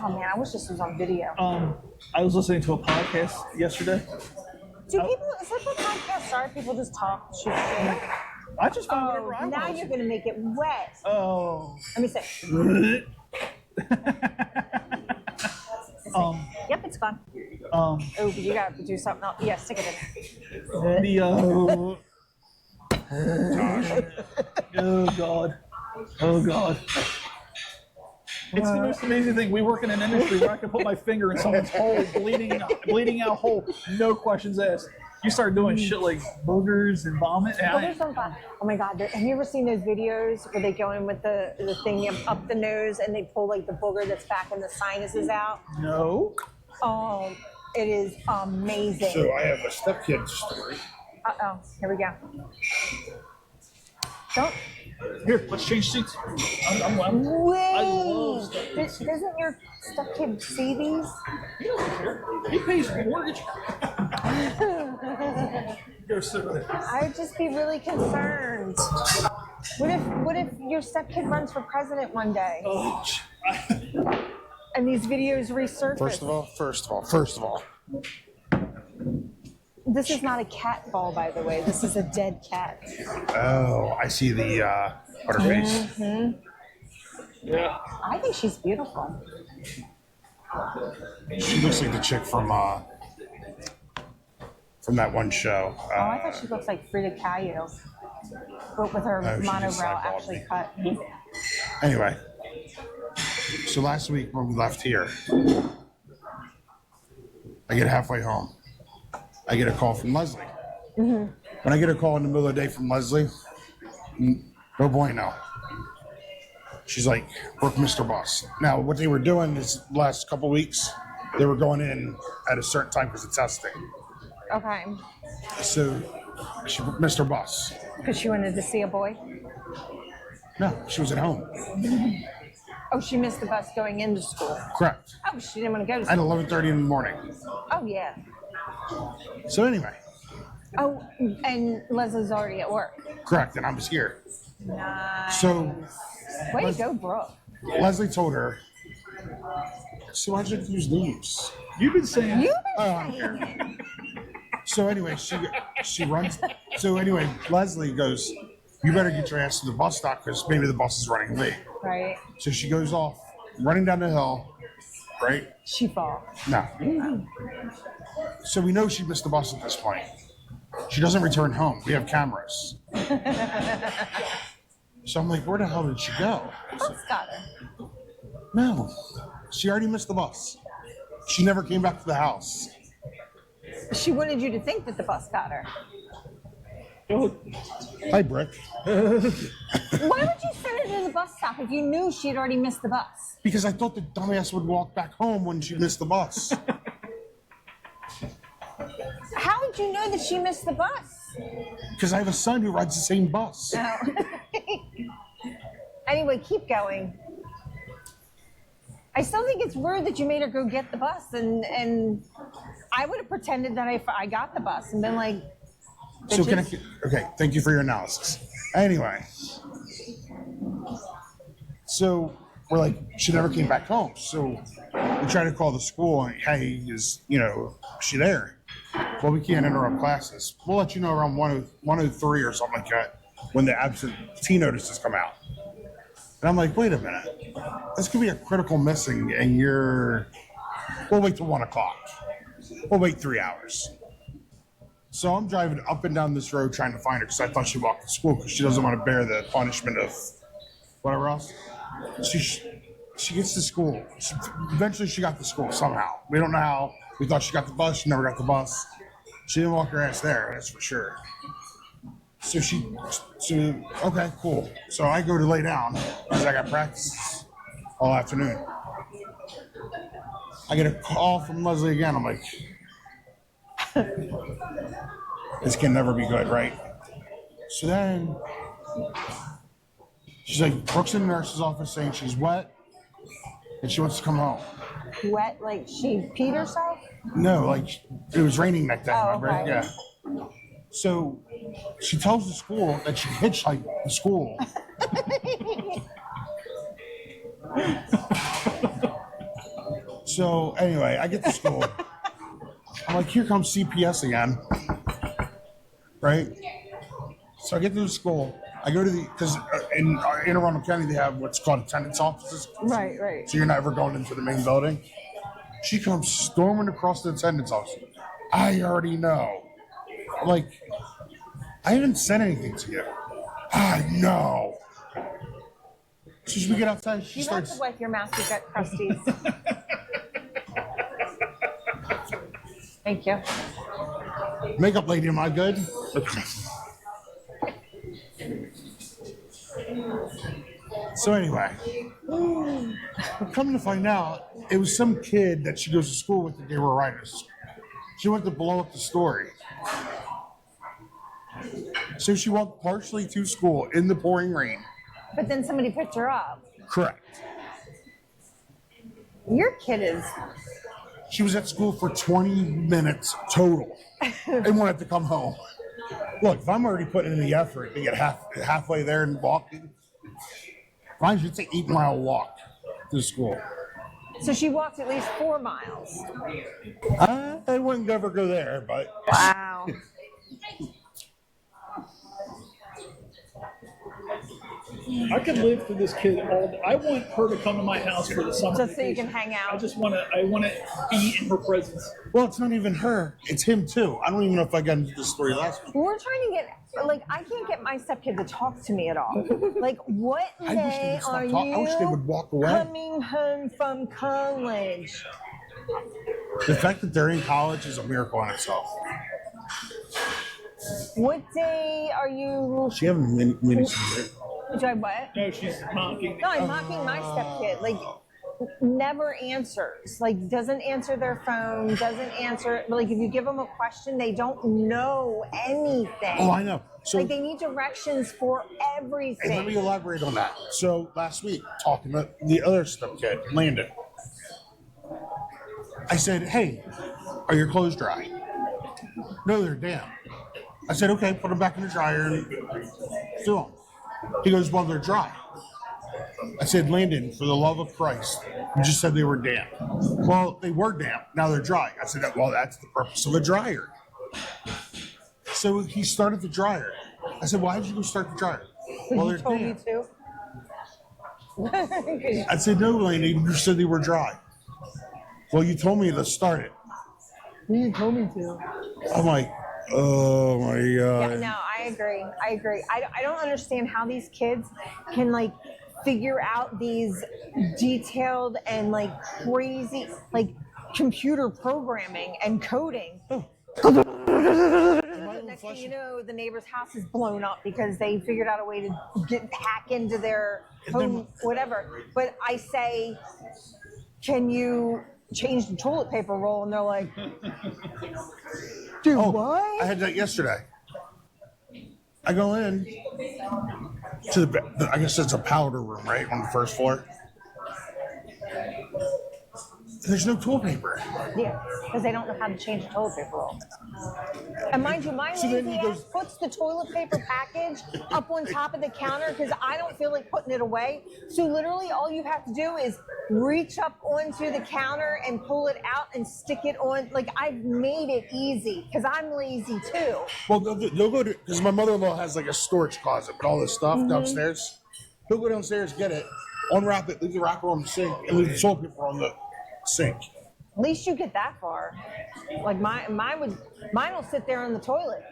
Oh man, I wish this was on video. I was listening to a podcast yesterday. Is that what podcasts are? People just talk, shoot shit. I just found whatever I Now wanted. you're gonna make it wet. Oh. Let me see. Yep, it's gone. Oh, but you gotta do something else. Yeah, stick it in there. Oh God. It's the most amazing thing. We work in an industry where I can put my finger in someone's hole, bleeding out hole, no questions asked. You start doing shit like boogers and vomit. Oh my God, have you ever seen those videos where they go in with the thing up the nose and they pull like the booger that's back and the sinuses out? No. Oh, it is amazing. So I have a stepkid story. Uh-oh, here we go. Don't. Here, let's change seats. I love stuff. Doesn't your stepkid see these? He doesn't care. He pays for mortgage. Go sit with it. I'd just be really concerned. What if your stepkid runs for president one day Oh, and these videos resurface? First of all. This is not a cat ball, by the way. This is a dead cat. Oh, I see the her face. yeah. I think she's beautiful. She looks like the chick from that one show. Oh, I thought she looks like Frida Kahlo, but with her she just monobrow eyeballed actually me. cut. Anyway, so last week when we left here, I get halfway home. I get a call from Leslie. When I get a call in the middle of the day from Leslie, no bueno. She's like, "Work, Mr. Boss." Now, what they were doing is the last couple weeks, they were going in at a certain time because of testing. Okay, So she booked Mr. Boss. because she wanted to see a boy. No, she was at home. Oh, she missed the bus going into school. Correct. Oh, she didn't want to go to At school. 11:30 in the morning. Oh, yeah. So anyway, Oh, and Leslie's already at work. correct, and I was here. Nice. So Way to go, Brooke. Leslie told her, "So why'd you use names?" You've been saying. You've been saying it. So anyway, she runs. So anyway, Leslie goes, "You better get your ass to the bus stop because maybe the bus is running late." Right? So she goes off, running down the hill, right? She falls. No. So we know she missed the bus at this point. She doesn't return home. We have cameras. So I'm like, where the hell did she go? Bus got her. No, she already missed the bus. She never came back to the house. She wanted you to think that the bus got her. Hi, Brick. Why would you send her to the bus stop if you knew she had already missed the bus? Because I thought the dumbass would walk back home when she missed the bus. How would you know that she missed the bus? Because I have a son who rides the same bus. No. Anyway, keep going. I still think it's rude that you made her go get the bus, and I would have pretended that I got the bus and been like, So can I? bitches. Okay, thank you for your analysis. Anyway, so we're like, she never came back home. So we try to call the school. And, hey, is she there? Well, we can't interrupt classes. We'll let you know around 1:03 or something like that when the absentee notices come out. And I'm like, wait a minute, this could be a critical missing, and we'll wait till 1 o'clock. We'll wait 3 hours. So I'm driving up and down this road trying to find her because I thought she walked to school because she doesn't want to bear the punishment of whatever else. She gets to school. Eventually she got to school somehow. We don't know how. We thought she got the bus. She never got the bus. She didn't walk her ass there, that's for sure. So okay, cool. So I go to lay down because I got practice all afternoon. I get a call from Leslie again. I'm like, this can never be good, right? So then She's like, Brooke's in the nurse's office saying she's wet and she wants to come home. Wet, like she peed herself? No, like it was raining that day, remember? Okay. Yeah. So she tells the school that she hitchhiked to school. So anyway, I get to school. I'm like, here comes CPS again. Right? So I get to the school. I go to because in Arundel County they have what's called attendance offices. Right. So you're not ever going into the main building. She comes storming across the attendance office. I already know. I'm like, I haven't said anything to you. I know. So as we get outside, she You have starts. to wipe your mouth, you got crusties. Thank you. Makeup lady, am I good? So anyway, come to find out, it was some kid that she goes to school with that they were writers. She went to blow up the story. So she walked partially to school in the pouring rain. But then somebody picked her up. Correct. Your kid is. She was at school for 20 minutes total and wanted to come home. Look, if I'm already putting in the effort to get halfway there and walking, fine, it's an 8-mile walk to school. So she walked at least 4 miles. I wouldn't ever go there, but Wow. I could live for this kid all day. I want her to come to my house for the summer Just so you vacation. can hang out. I want to be in her presence. well, it's not even her; it's him too. I don't even know if I got into this story last week. We're trying to get, like, I can't get my stepkid to talk to me at all. Like, what I wish they day would stop are talking. I wish they would you walk away. coming home from college? The fact that they're in college is a miracle in itself. What day are you? She having mini season. Do I what? No, she's mocking me. No, I'm mocking my stepkid. Like, never answers. Like, doesn't answer their phone. Doesn't answer. Like, if you give them a question, they don't know anything. Oh, I know. So Like, they need directions for and let everything. me elaborate on that. So last week, talking to the other stepkid, Landon, I said, "Hey, are your clothes dry?" "No, they're damp." I said, "Okay, put them back in the dryer and do them." He goes, "Well, they're dry." I said, "Landon, for the love of Christ, you just said they were damp." "Well, they were damp. Now they're dry." I said, "Well, that's the purpose of a dryer." So he started the dryer. I said, "Why did you go start the dryer?" "Well, You they're told me damp." to. I said, "No, Landon, you said they were dry." "Well, you told me to start it." You told me to. I'm like, oh my God. Yeah, no, I agree. I don't understand how these kids can, like, figure out these detailed and, like, crazy, like, computer programming and coding. Next thing you know, the neighbor's house is blown up because they figured out a way to hack into their home, whatever. But I say, can you change the toilet paper roll? And they're like, dude, what? I had that yesterday. I go in to I guess it's a powder room, right, on the first floor. There's no toilet paper. Yeah, because they don't know how to change the toilet paper roll. And mind you, my So then lazy he ass goes- puts the toilet paper package up on top of the counter because I don't feel like putting it away. So literally all you have to do is reach up onto the counter and pull it out and stick it on. Like, I've made it easy because I'm lazy too. Well, they'll go to, because my mother-in-law has like a storage closet with all this stuff downstairs. He'll go downstairs, get it, unwrap it, leave the wrapper on the sink, and leave the toilet paper on the sink. At least you get that far. Like mine will sit there on the toilet.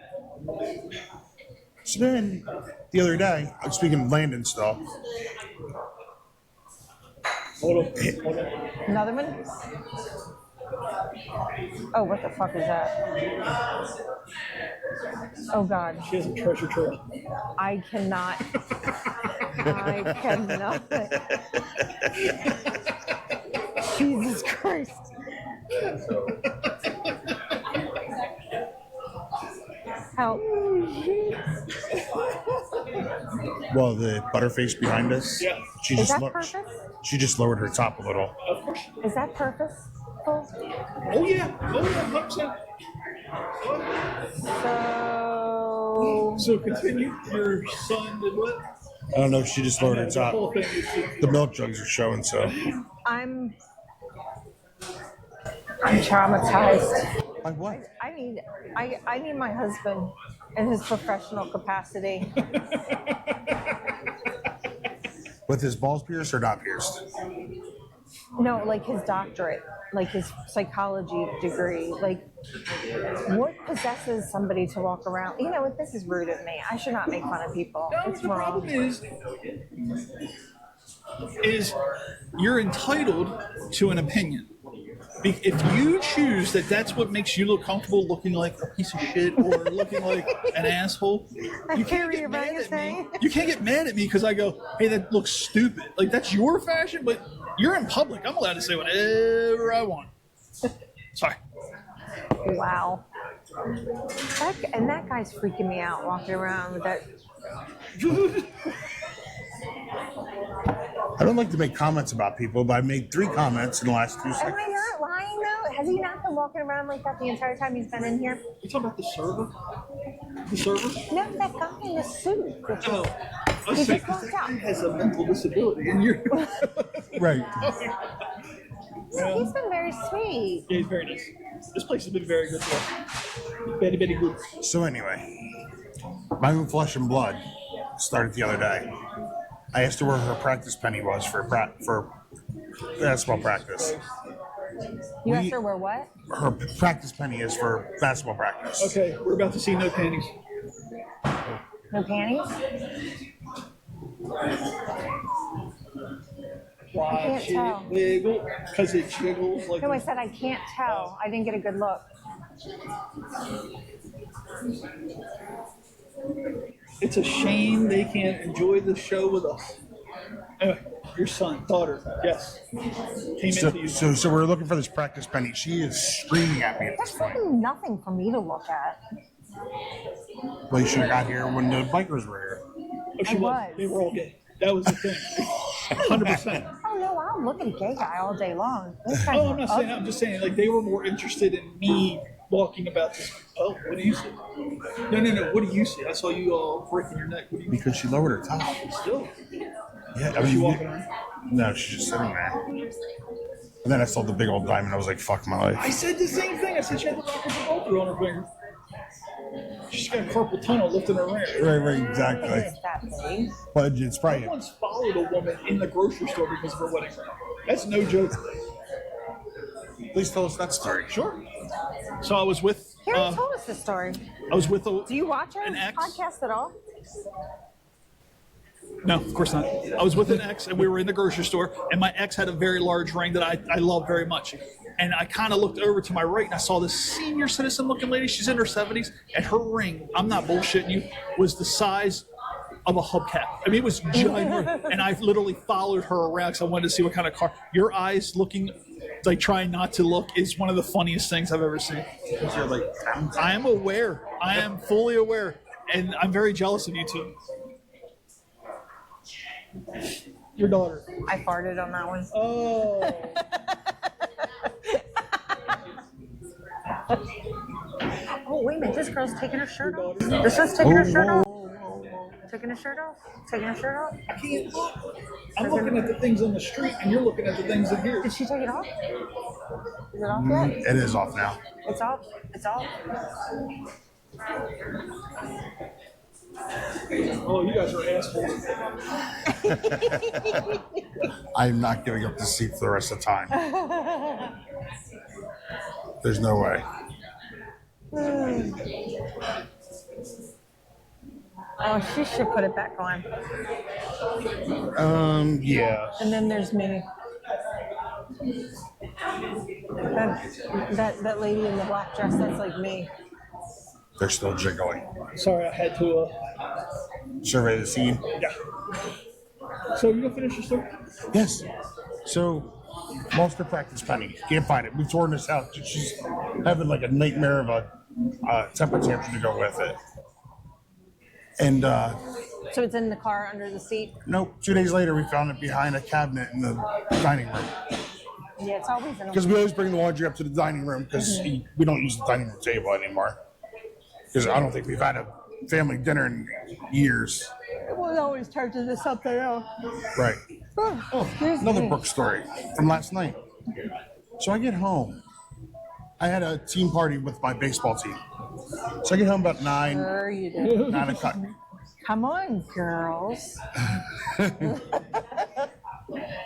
So then, the other day, I'm speaking of Landon stuff. Hold on. Another one? Oh, what the fuck is that? Oh God, She has a treasure trove. I cannot. I cannot. Jesus Christ. Help. Well, the butterface behind us. Yeah. She Is just that lo- purpose? she just lowered her top a little. Of course. Is that purposeful? Oh yeah. 100%. So continue. Your son did what? I don't know if she just lowered her The top. whole thing is The milk jugs are showing, so. I'm traumatized. Like what? I need my husband in his professional capacity. With his balls pierced or not pierced? No, like his doctorate, like his psychology degree. Like, what possesses somebody to walk around? You know what? This is rude of me. I should not make fun of people. No, It's the wrong. problem is you're entitled to an opinion. If you choose that that's what makes you look comfortable looking like a piece of shit or looking like an asshole, you can't get mad at me. You can't get mad at me because I go, hey, that looks stupid. Like, that's your fashion, but you're in public. I'm allowed to say whatever I want. Sorry. Wow. That guy's freaking me out walking around with that. I don't like to make comments about people, but I made 3 comments in the last 2 Am seconds. I not lying though? Has he not been walking around like that the entire time he's been in here? You talking about the server? The server? No, that guy in the suit. Oh. I was He saying, just walked 'cause that out. guy has a mental disability, and you're. Right. So he's been very sweet. Yeah, he's very nice. This place has been very good to us. Very, very good. So anyway, my own flesh and blood started the other day. I asked her where her practice penny was for basketball practice. You asked her where what? Her practice penny is for basketball practice. Okay, we're about to see no panties. No panties? Watch can't it tell. wiggle, because it jiggles like. No, I said I can't tell. I didn't get a good look. It's a shame they can't enjoy the show with us. Anyway, your son, daughter, yes, came into you. So we're looking for this practice penny. She is screaming at me at this There's point. really nothing for me to look at. Well, you should have got here when the bikers were here. Oh, she I was. They were all gay. That was the thing. 100%. Oh no, I'll look at a gay guy all day long. Those guys Oh, are I'm not saying that. I'm just saying, like, they were more interested in me walking about this. Oh, what do you see? No. What do you see? I saw you all breaking your neck. What do you Because she lowered her top. still? Yeah, I Was she mean, walking around? no, she's just sitting there. And then I saw the big old diamond. I was like, fuck my I life. said the same thing. I said she had the rocket Volcker on her finger. She's got a carpal tunnel lifting her ring. Right, exactly. It's that big. But it's I probably, once followed a woman in the grocery store because of her wedding ring. That's no joke. please tell us that story. Sure. So I was with. He already told us this story. I was with a. Do you watch our an ex. podcast at all? No, of course not. I was with an ex, and we were in the grocery store, and my ex had a very large ring that I love very much. And I kind of looked over to my right, and I saw this senior citizen-looking lady. She's in her 70s, and her ring, I'm not bullshitting you, was the size of a hubcap. I mean, it was giant. And I literally followed her around because I wanted to see what kind of car. Your eyes looking, like trying not to look, is one of the funniest things I've ever seen. You're like, I am aware. I am fully aware. And I'm very jealous of you two. Your daughter. I farted on that one. Oh. Oh, wait a minute. This girl's taking her shirt off. This girl's taking her shirt off. Taking her shirt off? Taking her shirt off? I can't look. I'm looking at the things on the street, and you're looking at the things in here. Did she take it off? Is it off yet? it is off now. It's off. It's off. Oh, you guys are assholes. I'm not giving up the seat for the rest of the time. There's no way. Oh, she should put it back on. Yeah. And then there's me. That lady in the black dress, that's like me. They're still jiggling. Sorry, I had to. Survey the scene. Yeah. So you gonna finish your story? Yes. So, lost her practice penny. Can't find it. We've torn this out. She's having like a nightmare of a temper tantrum to go with it. And So it's in the car under the seat? Nope. 2 days later, we found it behind a cabinet in the dining room. Yeah, it's always in a Because we always bring the laundry up to the dining room because we don't use the dining room table anymore. Because I don't think we've had a family dinner in years. It always turns into something else. Right. Oh, Another Brooke story from last night. So I get home. I had a team party with my baseball team. So I get home about 9 you did. o'clock. Come on, girls.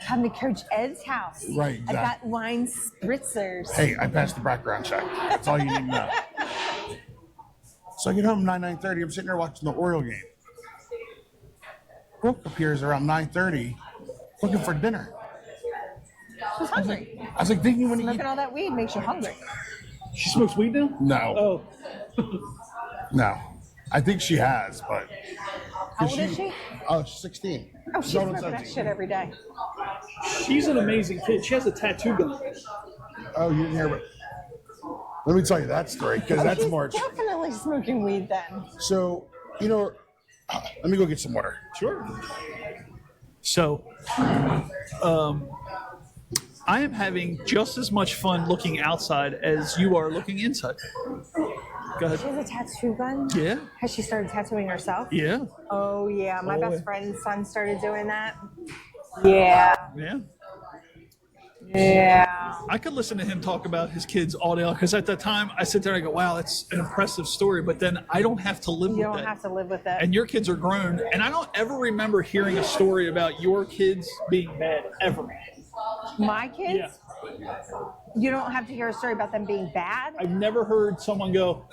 Come to Coach Ed's house. Right, I got exactly. wine spritzers. Hey, I passed the background check. That's all you need to know. So I get home 9:30. I'm sitting there watching the Oriole game. Brooke appears around 9:30 looking for dinner. She's hungry. I was like, thinking when you Smoking all that weed makes you hungry. She smokes weed now? No, Oh, no. I think she has, but. How old is she? Oh, she's 16. Oh, she's going on smoking that 17. shit every day. she's an amazing kid. She has a tattoo gun. Oh, you didn't hear about. Let me tell you that story because that's She's more. definitely smoking weed then. So, let me go get some water. Sure. So, I am having just as much fun looking outside as you are looking inside. Go ahead. She has a tattoo gun? Yeah. Has she started tattooing herself? Yeah. Oh, yeah. My Oh, best yeah. friend's son started doing that. Yeah. Yeah. Yeah. I could listen to him talk about his kids all day long because at that time I sit there and I go, wow, that's an impressive story. But then I don't have to live You with don't that. have to live with it. And your kids are grown. And I don't ever remember hearing a story about your kids being bad ever. My kids? Yeah. You don't have to hear a story about them being bad? I've never heard someone go,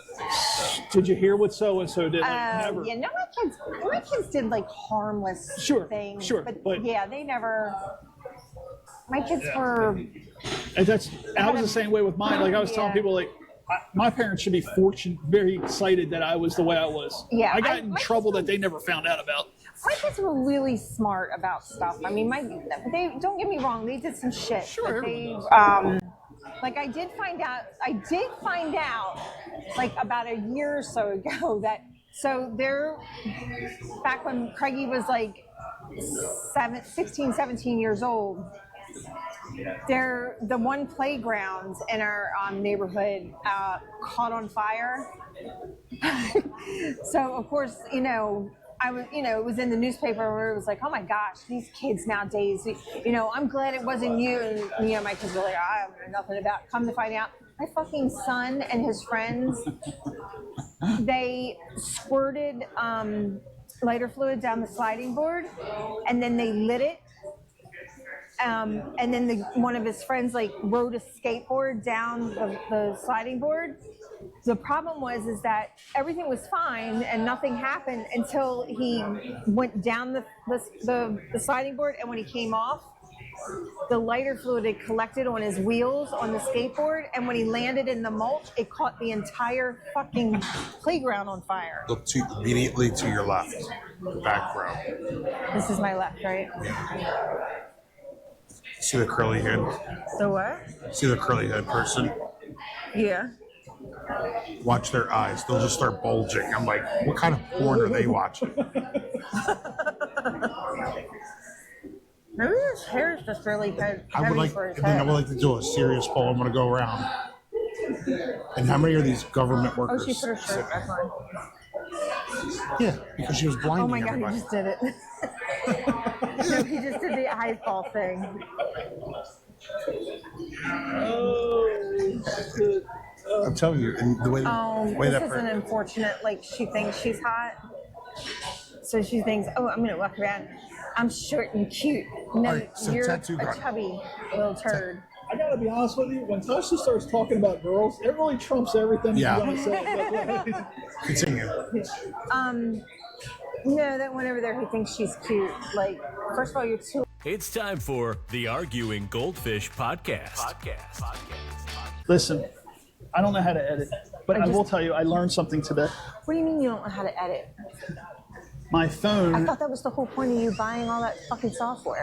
did you hear what so-and-so did? Like, never. Yeah, no, my kids did like harmless things. Sure, but- yeah, they never. My kids were. And I was the same way with mine. Like I was telling Yeah. people, like my parents should be very excited that I was the way I was. Yeah, I got in my trouble that they never found out about. My kids were really smart about stuff. I mean, they don't get me wrong, they did some shit. Sure, But they, everyone like I did find out, like about a year or so ago so back when Craigie was like 16, 17 years old, the one playground in our neighborhood caught on fire. So of course, it was in the newspaper where it was like, oh my gosh, these kids nowadays, I'm glad it wasn't you. And my kids were like, I don't know nothing about. Come to find out, my fucking son and his friends, they squirted lighter fluid down the sliding board, and then they lit it. And then one of his friends rode a skateboard down the sliding board. The problem is that everything was fine and nothing happened until he went down the sliding board, and when he came off, the lighter fluid had collected on his wheels on the skateboard, and when he landed in the mulch, it caught the entire fucking playground on fire. Look immediately to your left, back row. This is my left, right? See the curly head? So what? See the curly head person? Yeah. Watch their eyes. They'll just start bulging. I'm like, what kind of porn are they watching? Maybe his hair is just really heavy I would like, for his and then I head. would like to do a serious poll. I'm going to go around. And how many are these government Oh, workers? she put her shirt back on. Yeah, because she was blinding Oh my god, everybody. he just did it. No, he just did the eyeball thing. I'm telling you, and the way, way This that is an unfortunate, she thinks she's hot. So she thinks, oh, I'm going to walk around. I'm short and cute. No, Alright, so you're tattoo a gun. chubby little turd. I gotta be honest with you, when Tasha starts talking about girls, it really trumps everything Yeah. you want to say. But, continue. No, that one over there, he thinks she's cute. First of all, you're too. It's time for the Arguing Goldfish podcast. listen, I don't know how to edit, but I will tell you, I learned something today. What do you mean you don't know how to edit? My phone. I thought that was the whole point of you buying all that fucking software.